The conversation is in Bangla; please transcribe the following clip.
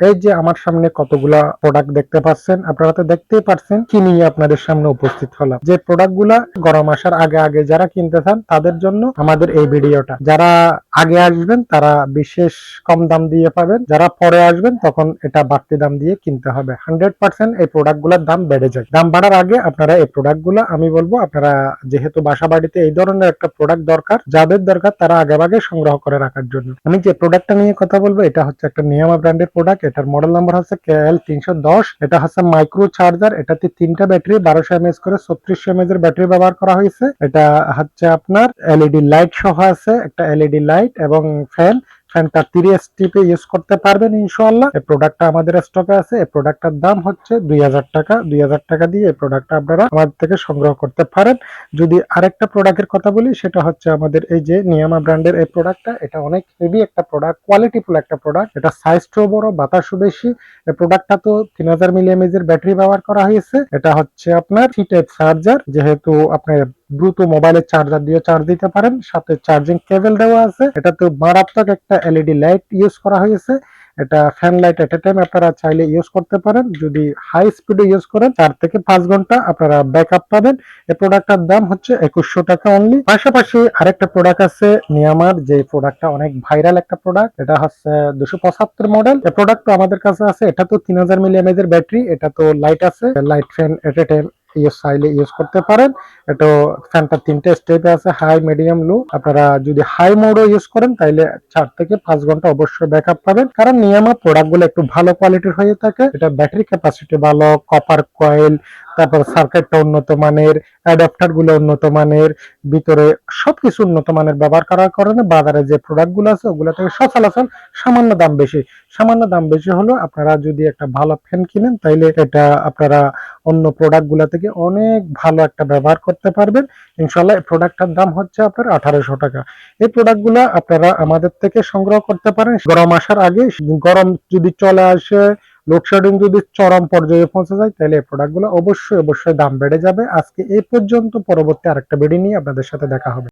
এই যে আমার সামনে কতগুলা প্রোডাক্ট দেখতে পাচ্ছেন, আপনারা তো দেখতেই পাচ্ছেন কি নিয়ে আপনাদের সামনে উপস্থিত হলাম। যে প্রোডাক্টগুলা গরম আসার আগে আগে যারা কিনতে চান তাদের জন্য আমাদের এই ভিডিওটা। যারা আগে আসবেন তারা বিশেষ কম দাম দিয়ে পাবেন, যারা পরে আসবেন তখন এটা বাড়তি দাম দিয়ে কিনতে হবে। 100% এই প্রোডাক্টগুলোর দাম বেড়ে যায়। দাম বাড়ার আগে আপনারা এই প্রোডাক্টগুলো, আমি বলবো আপনারা যেহেতু বাসা বাড়িতে এই ধরনের একটা প্রোডাক্ট দরকার, যাদের দরকার তারা আগে সংগ্রহ করে রাখার জন্য। আমি যে প্রোডাক্টটা নিয়ে কথা বলবো এটা হচ্ছে একটা নিয়ামা ব্র্যান্ডের প্রোডাক্ট। এটার মডেল নাম্বার হচ্ছে KL310। এটা হচ্ছে মাইক্রো চার্জার। এটাতে 3টা ব্যাটারি 1200 mAh করে 3600 mAh এর ব্যাটারি ব্যবহার করা হয়েছে। এটা হচ্ছে আপনার এলইডি লাইট সহ আছে, একটা এলইডি লাইট এবং ফ্যানটা 30 স্টিপে ইউজ করতে পারবেন ইনশাআল্লাহ। এই প্রোডাক্টটা আমাদের স্টকে আছে। এই প্রোডাক্টটার দাম হচ্ছে 2000 টাকা। 2000 টাকা দিয়ে এই প্রোডাক্টটা আপনারা আমাদের থেকে সংগ্রহ করতে পারেন। যদি আরেকটা প্রোডাক্টের কথা বলি সেটা হচ্ছে আমাদের এই যে নিয়ামা ব্র্যান্ডের এই প্রোডাক্টটা। এটা অনেক হেভি একটা প্রোডাক্ট, কোয়ালিটিফুল একটা প্রোডাক্ট। এটা সাইজটাও বড়, বাতাসও বেশি। এই প্রোডাক্টটা তো 3000 mAh এর ব্যাটারি ব্যবহার করা হয়েছে। এটা হচ্ছে আপনার সি টাইপ চার্জার, যেহেতু আপনার দ্রুত মোবাইলের চার্জার দিয়ে চার্জ দিতে পারেন, সাথে চার্জিং কেবল দেওয়া আছে। এটা তো মারাত্মক একটা এলইডি লাইট ইউজ করা হয়েছে। এটা ফ্যান লাইট এট এ টাইম আপনারা চাইলে ইউজ করতে পারেন। যদি হাই স্পিডে ইউজ করেন 4 থেকে 5 ঘন্টা আপনারা ব্যাকআপ পাবেন। এই প্রোডাক্টটার দাম হচ্ছে 2100 টাকা অনলি। পাশাপাশি আরেকটা প্রোডাক্ট আছে নিয়ামার, যে প্রোডাক্টটা অনেক ভাইরাল একটা প্রোডাক্ট। এটা হচ্ছে 275 মডেল। এই প্রোডাক্টটা আমাদের কাছে আছে। এটা তো 3000 mAh এর ব্যাটারি। এটা তো লাইট আছে, লাইট ফ্যান এট এ টাইম চাইলে ইউজ করতে পারেন। এটা ফ্যানটা 3টে স্টেপে আছে, হাই, মিডিয়াম, লো। আপনারা যদি হাই মোডও ইউজ করেন তাহলে 4 থেকে 5 ঘন্টা অবশ্যই ব্যাকআপ পাবেন, কারণ নিয়ামা প্রোডাক্টগুলো একটু ভালো কোয়ালিটির হয়ে থাকে। এটা ব্যাটারি ক্যাপাসিটি ভালো, কপার কয়েল, তারপর সার্কিটটা উন্নত মানের, অ্যাডাপ্টার গুলো উন্নত মানের, ভিতরে সবকিছু উন্নত মানের ব্যবহার করার কারণে বাজারে যে প্রোডাক্ট গুলো আছে ওগুলো থেকে সচরাচর সামান্য দাম বেশি। সামান্য দাম বেশি হলো আপনারা যদি একটা ভালো ফ্যান কিনেন তাইলে এটা আপনারা অন্য প্রোডাক্ট গুলা থেকে অনেক ভালো একটা ব্যবহার করতে পারবেন ইনশাল্লাহ। এই প্রোডাক্টটার দাম হচ্ছে আপনার 1800 টাকা। এই প্রোডাক্ট গুলা আপনারা আমাদের থেকে সংগ্রহ করতে পারেন গরম আসার আগে। গরম যদি চলে আসে, লোডশেডিং যদি চরম পর্যায়ে পৌঁছে যায়, তাহলে এই প্রোডাক্ট গুলো অবশ্যই দাম বেড়ে যাবে। আজকে এই পর্যন্ত, পরবর্তী আরেকটা ভিডিও নিয়ে আপনাদের সাথে দেখা হবে।